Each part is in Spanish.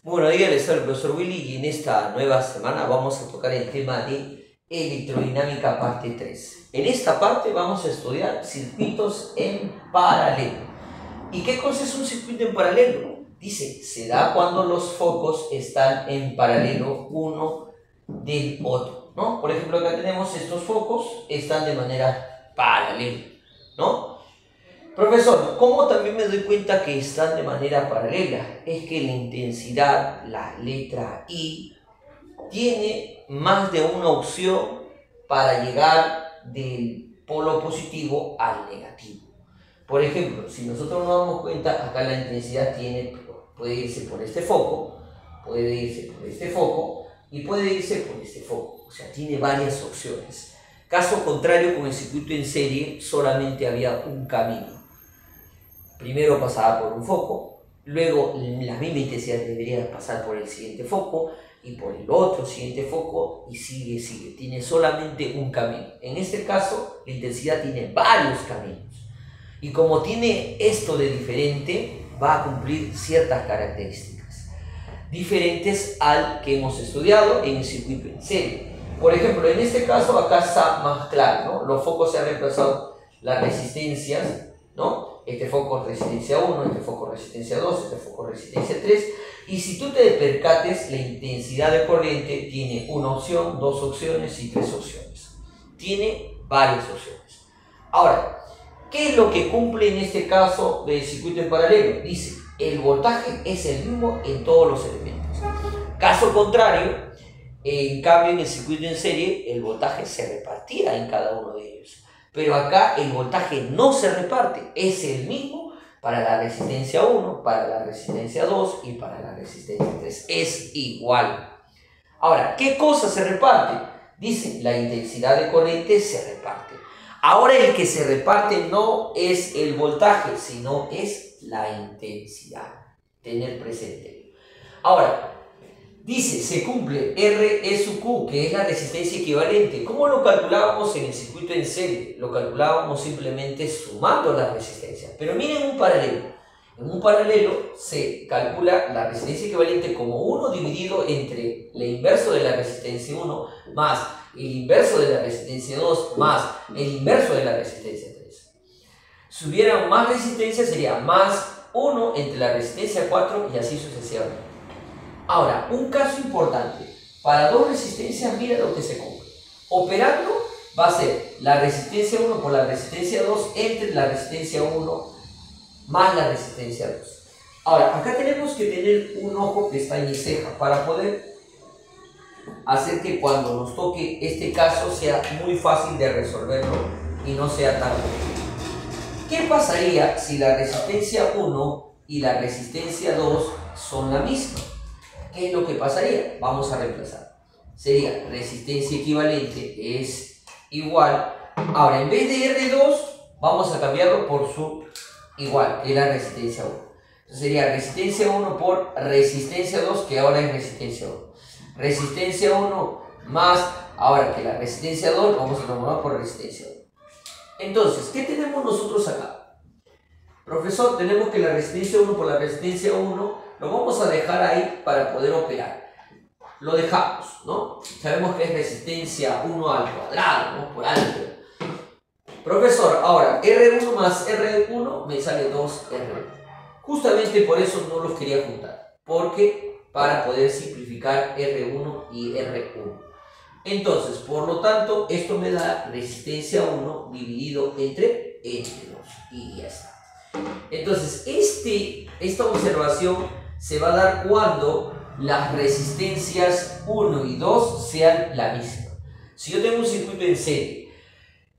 Bueno, dígale, soy el profesor Willy y en esta nueva semana vamos a tocar el tema de electrodinámica parte 3. En esta parte vamos a estudiar circuitos en paralelo. ¿Y qué cosa es un circuito en paralelo? Dice, se da cuando los focos están en paralelo uno del otro, ¿no? Por ejemplo, acá tenemos estos focos, están de manera paralela, ¿no? Profesor, ¿cómo también me doy cuenta que están de manera paralela? Es que la intensidad, la letra I, tiene más de una opción para llegar del polo positivo al negativo. Por ejemplo, si nosotros nos damos cuenta, acá la intensidad puede irse por este foco, puede irse por este foco y puede irse por este foco. O sea, tiene varias opciones. Caso contrario, con el circuito en serie solamente había un camino. Primero pasaba por un foco, luego la misma intensidad debería pasar por el siguiente foco y por el otro siguiente foco y sigue. Tiene solamente un camino. En este caso, la intensidad tiene varios caminos. Y como tiene esto de diferente, va a cumplir ciertas características diferentes al que hemos estudiado en el circuito en serie. Por ejemplo, en este caso acá está más claro, ¿no? Los focos se han reemplazado las resistencias, ¿no? Este foco es resistencia 1, este foco es resistencia 2, este foco es resistencia 3. Y si tú te percates, la intensidad de corriente tiene una opción, dos opciones y tres opciones. Tiene varias opciones. Ahora, ¿qué es lo que cumple en este caso del circuito en paralelo? Dice, el voltaje es el mismo en todos los elementos. Caso contrario, en cambio en el circuito en serie, el voltaje se repartía en cada uno de ellos. Pero acá el voltaje no se reparte, es el mismo para la resistencia 1, para la resistencia 2 y para la resistencia 3. Es igual. Ahora, ¿qué cosa se reparte? Dice, la intensidad de corriente se reparte. Ahora el que se reparte no es el voltaje, sino es la intensidad. Tener presente. Ahora, dice, se cumple R sub Q, que es la resistencia equivalente. ¿Cómo lo calculábamos en el circuito en serie? Lo calculábamos simplemente sumando las resistencias. Pero miren un paralelo. En un paralelo se calcula la resistencia equivalente como 1 dividido entre el inverso de la resistencia 1 más el inverso de la resistencia 2 más el inverso de la resistencia 3. Si hubiera más resistencia sería más 1 entre la resistencia 4 y así sucesivamente. Ahora, un caso importante, para dos resistencias, mira lo que se cumple. Operando va a ser la resistencia 1 por la resistencia 2 entre la resistencia 1 más la resistencia 2. Ahora, acá tenemos que tener un ojo, pestaña y ceja para poder hacer que cuando nos toque este caso sea muy fácil de resolverlo y no sea tan complicado. ¿Qué pasaría si la resistencia 1 y la resistencia 2 son la misma? ¿Qué es lo que pasaría? Vamos a reemplazar. Sería resistencia equivalente es igual. Ahora, en vez de R2, vamos a cambiarlo por su igual, que es la resistencia 1. Entonces sería resistencia 1 por resistencia 2, que ahora es resistencia 1. Resistencia 1 más, ahora que la resistencia 2, vamos a transformar por resistencia 1. Entonces, ¿qué tenemos nosotros acá? Profesor, tenemos que la resistencia 1 por la resistencia 1 lo vamos a dejar ahí para poder operar. Lo dejamos, ¿no? Sabemos que es resistencia 1 al cuadrado, ¿no? Por alto. Profesor, ahora R1 más R1 me sale 2R1. Justamente por eso no los quería juntar. Porque para poder simplificar R1 y R1. Entonces, por lo tanto, esto me da resistencia 1 dividido entre 2. Y ya está. Entonces, esta observación se va a dar cuando las resistencias 1 y 2 sean la misma. Si yo tengo un circuito en serie,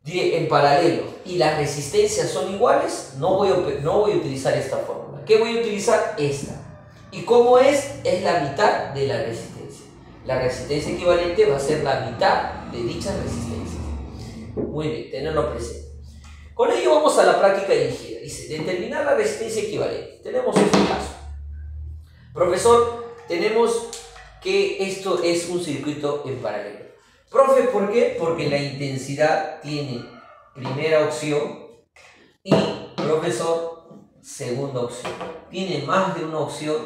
en paralelo, y las resistencias son iguales, no voy a utilizar esta fórmula. ¿Qué voy a utilizar? Esta. ¿Y cómo es? Es la mitad de la resistencia. La resistencia equivalente va a ser la mitad de dichas resistencias. Muy bien, tenerlo presente. Con ello vamos a la práctica dirigida. Dice, determinar la resistencia equivalente. Tenemos este caso. Profesor, tenemos que esto es un circuito en paralelo. Profe, ¿por qué? Porque la intensidad tiene primera opción y, profesor, segunda opción. Tiene más de una opción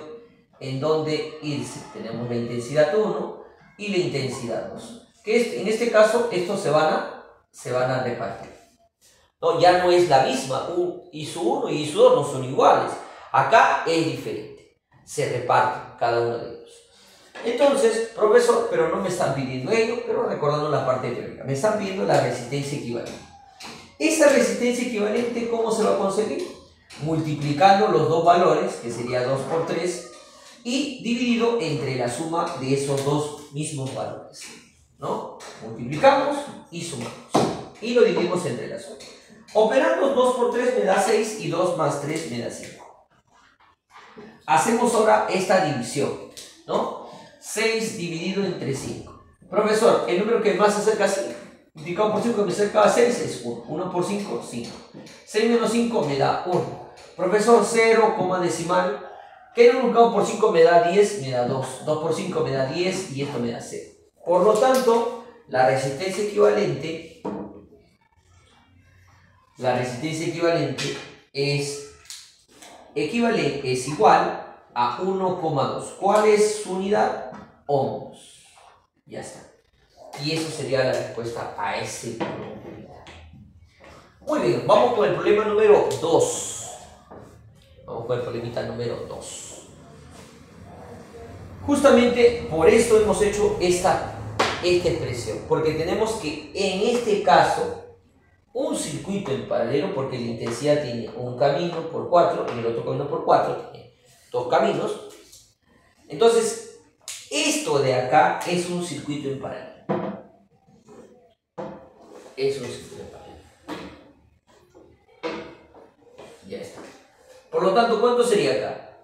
en dónde irse. Tenemos la intensidad 1 y la intensidad 2. Que en este caso estos se van a repartir. No, ya no es la misma. I1 y I2 no son iguales. Acá es diferente. Se reparten cada uno de ellos. Entonces, profesor, pero no me están pidiendo ello, pero recordando la parte teórica. Me están pidiendo la resistencia equivalente. Esa resistencia equivalente, ¿cómo se va a conseguir? Multiplicando los dos valores, que sería 2 por 3, y dividido entre la suma de esos dos mismos valores, ¿no? Multiplicamos y sumamos. Y lo dividimos entre la suma. Operando 2 por 3 me da 6 y 2 más 3 me da 5. Hacemos ahora esta división, ¿no? 6 dividido entre 5. Profesor, el número que más se acerca a 5, multiplicado por 5 que me acerca a 6 es 1. 1 por 5, 5. 6 menos 5 me da 1. Profesor, 0, coma decimal. ¿Qué multiplicado por 5 me da 10? Me da 2. 2 por 5 me da 10 y esto me da 0. Por lo tanto, la resistencia equivalente es igual a 1,2. ¿Cuál es su unidad? Ohms. Ya está. Y eso sería la respuesta a ese problema. Muy bien, vamos con el problema número 2. Vamos con el problemita número 2. Justamente por esto hemos hecho esta expresión, porque tenemos que en este caso un circuito en paralelo, porque la intensidad tiene un camino por 4 y el otro camino por 4, tiene dos caminos. Entonces, esto de acá es un circuito en paralelo. Es un circuito en paralelo. Ya está. Por lo tanto, ¿cuánto sería acá?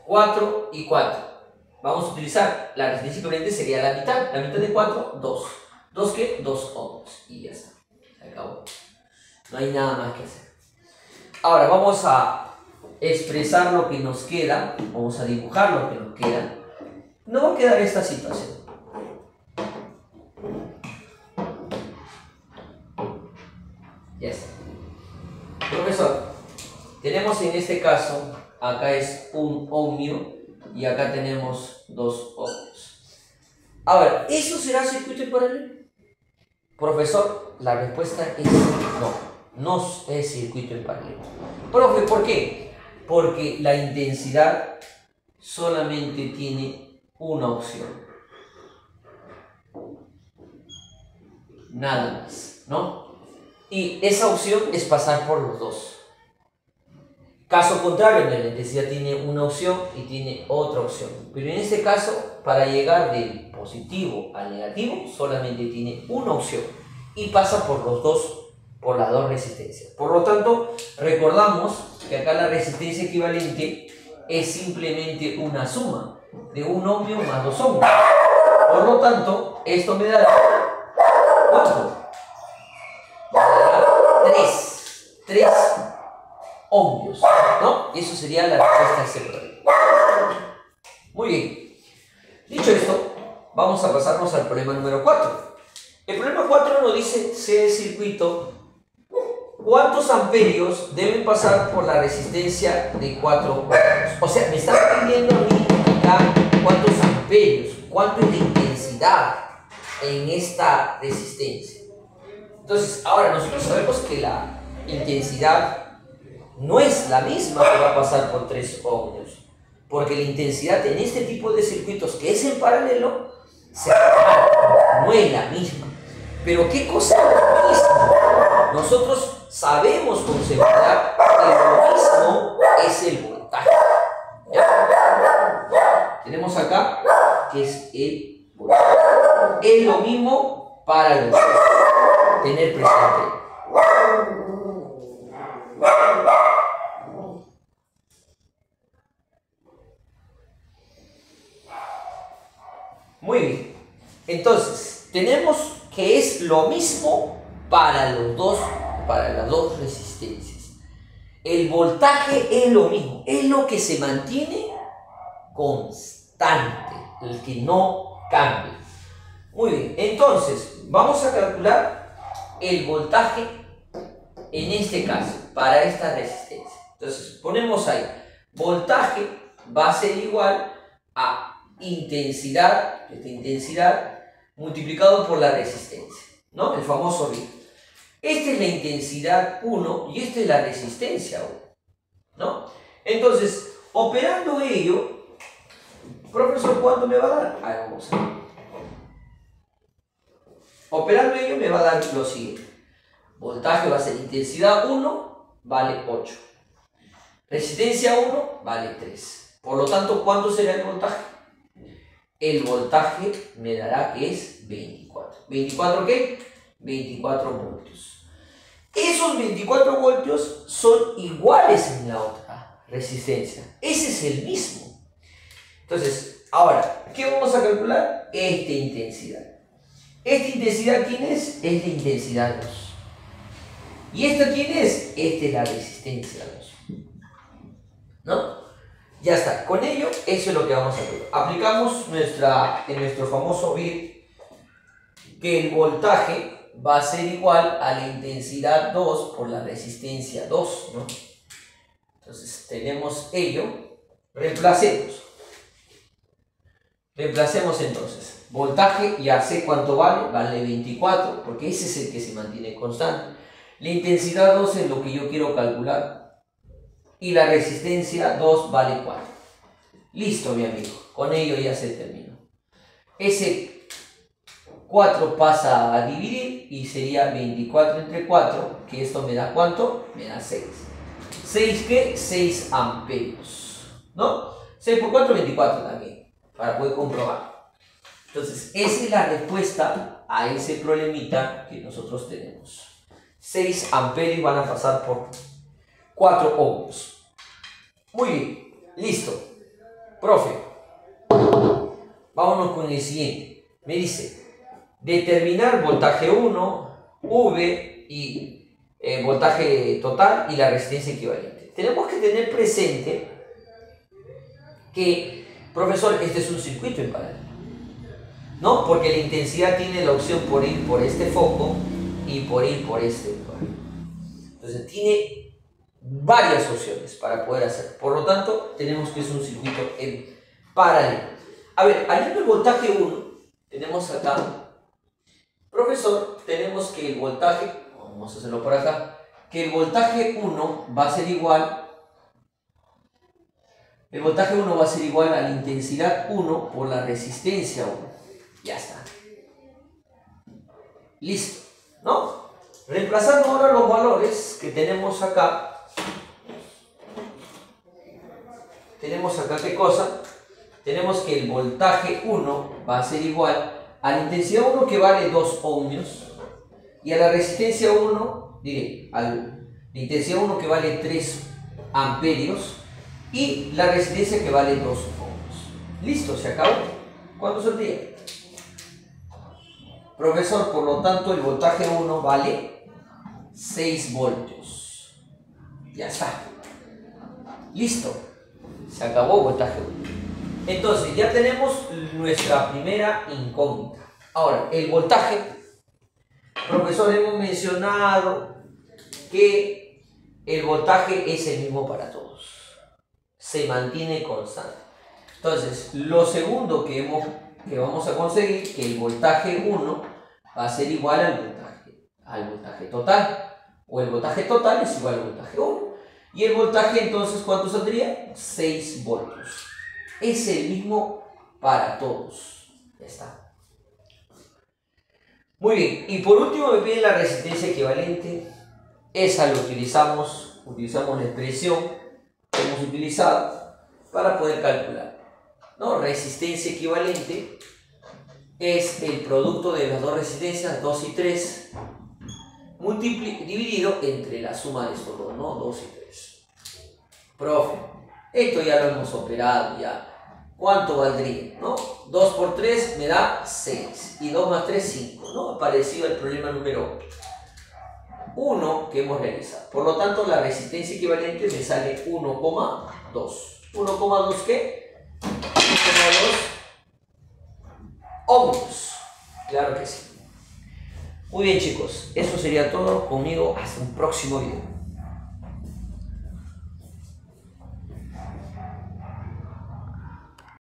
4 y 4. Vamos a utilizar la resistencia equivalente, sería la mitad. La mitad de 4, 2. ¿2 qué? 2 ohms. Y ya está. Se acabó. No hay nada más que hacer. Ahora vamos a expresar lo que nos queda. Vamos a dibujar lo que nos queda. No va a quedar esta situación. Ya está. Profesor, tenemos en este caso, acá es un ohmio y acá tenemos 2 ohmios. Ahora, ¿eso será circuito en paralelo? Profesor, la respuesta es no, no es circuito en paralelo. Profe, ¿por qué? Porque la intensidad solamente tiene una opción. Nada más, ¿no? Y esa opción es pasar por los dos. Caso contrario, la intensidad tiene una opción y tiene otra opción. Pero en este caso, para llegar del positivo al negativo, solamente tiene una opción y pasa por las dos resistencias. Por lo tanto, recordamos que acá la resistencia equivalente es simplemente una suma de un ohmio más 2 ohmios. Por lo tanto, esto me dará ¿cuánto? Me dará 3 ohmios, ¿no? Eso sería la respuesta a ese problema. Muy bien. Dicho esto, vamos a pasarnos al problema número 4. El problema 4 nos dice, si el circuito, ¿cuántos amperios deben pasar por la resistencia de 4 ohmios? O sea, me están pidiendo a mí acá cuántos amperios, cuánto es la intensidad en esta resistencia. Entonces, ahora nosotros sabemos que la intensidad no es la misma que va a pasar por 3 ohmios, porque la intensidad en este tipo de circuitos que es en paralelo se reparte, no es la misma. Pero ¿qué cosa es lo mismo? Nosotros sabemos con seguridad que lo mismo es el voltaje. ¿Ya? Tenemos acá que es el voltaje. Es lo mismo para los dos. Tener presente. Muy bien. Entonces, tenemos que es lo mismo para las dos resistencias. El voltaje es lo mismo, es lo que se mantiene constante, el que no cambia. Muy bien, entonces vamos a calcular el voltaje en este caso, para esta resistencia. Entonces ponemos ahí, voltaje va a ser igual intensidad, esta intensidad, multiplicado por la resistencia, ¿no? El famoso RIR. Esta es la intensidad 1 y esta es la resistencia 1, ¿no? Entonces, operando ello, profesor, ¿cuánto me va a dar? Ahí vamos a ver. Operando ello me va a dar lo siguiente. Voltaje va a ser intensidad 1, vale 8. Resistencia 1, vale 3. Por lo tanto, ¿cuánto será el voltaje? El voltaje me dará que es 24. ¿24 qué? 24 voltios. Esos 24 voltios son iguales en la otra resistencia. Ese es el mismo. Entonces, ahora, ¿qué vamos a calcular? Esta intensidad. ¿Esta intensidad quién es? Es la intensidad 2. ¿Y esta quién es? Esta es la resistencia 2. ¿No? Ya está. Con ello, eso es lo que vamos a hacer. Aplicamos en nuestro famoso RIR que el voltaje va a ser igual a la intensidad 2 por la resistencia 2, ¿no? Entonces, tenemos ello. Reemplacemos. Reemplacemos entonces. Voltaje, ya sé cuánto vale. Vale 24, porque ese es el que se mantiene constante. La intensidad 2 es lo que yo quiero calcular. Y la resistencia 2 vale 4. Listo, mi amigo. Con ello ya se terminó. Ese 4 pasa a dividir y sería 24 entre 4, que esto me da ¿cuánto? Me da 6. ¿6 qué? 6 amperios. ¿No? 6 por 4, 24 también, para poder comprobar. Entonces, esa es la respuesta a ese problemita que nosotros tenemos. 6 amperios van a pasar por 4 ohms. Muy bien, listo. Profe, vámonos con el siguiente. Me dice, determinar voltaje 1, V y voltaje total y la resistencia equivalente. Tenemos que tener presente que, profesor, este es un circuito en paralelo, ¿no? Porque la intensidad tiene la opción por ir por este foco y por ir por este lugar. Entonces tiene varias opciones para poder hacer. Por lo tanto, tenemos que es un circuito en paralelo. A ver, aliendo el voltaje 1, tenemos acá, profesor, tenemos que el voltaje, vamos a hacerlo por acá, que el voltaje 1 va a ser igual, a la intensidad 1 por la resistencia 1. Ya está. Listo, ¿no? Reemplazando ahora los valores que tenemos acá. Tenemos acá ¿qué cosa? Tenemos que el voltaje 1 va a ser igual a la intensidad 1 que vale 2 ohmios y a la resistencia 1, a la intensidad 1 que vale 3 amperios y la resistencia que vale 2 ohmios. Listo, se acabó. ¿Cuánto saldría? Profesor, por lo tanto el voltaje 1 vale 6 voltios. Ya está. Listo. Se acabó voltaje 1. Entonces ya tenemos nuestra primera incógnita. Ahora, el voltaje. Profesor, hemos mencionado que el voltaje es el mismo para todos. Se mantiene constante. Entonces, lo segundo que vamos a conseguir, que el voltaje 1 va a ser igual al voltaje total. O el voltaje total es igual al voltaje 1. Y el voltaje entonces, ¿cuánto saldría? 6 voltios. Es el mismo para todos. Ya está. Muy bien. Y por último me piden la resistencia equivalente. Esa lo utilizamos la expresión que hemos utilizado para poder calcular, ¿no? Resistencia equivalente es el producto de las dos resistencias, 2 y 3, dividido entre la suma de estos dos, ¿no? 2 y 3. Profe, esto ya lo hemos operado, ya. ¿Cuánto valdría? ¿No? 2 por 3 me da 6 y 2 más 3, 5, ¿no? Parecido al problema número 1 que hemos realizado. Por lo tanto, la resistencia equivalente me sale 1,2. ¿1,2 qué? 1,2 ohmios. Claro que sí. Muy bien, chicos. Eso sería todo conmigo. Hasta un próximo video.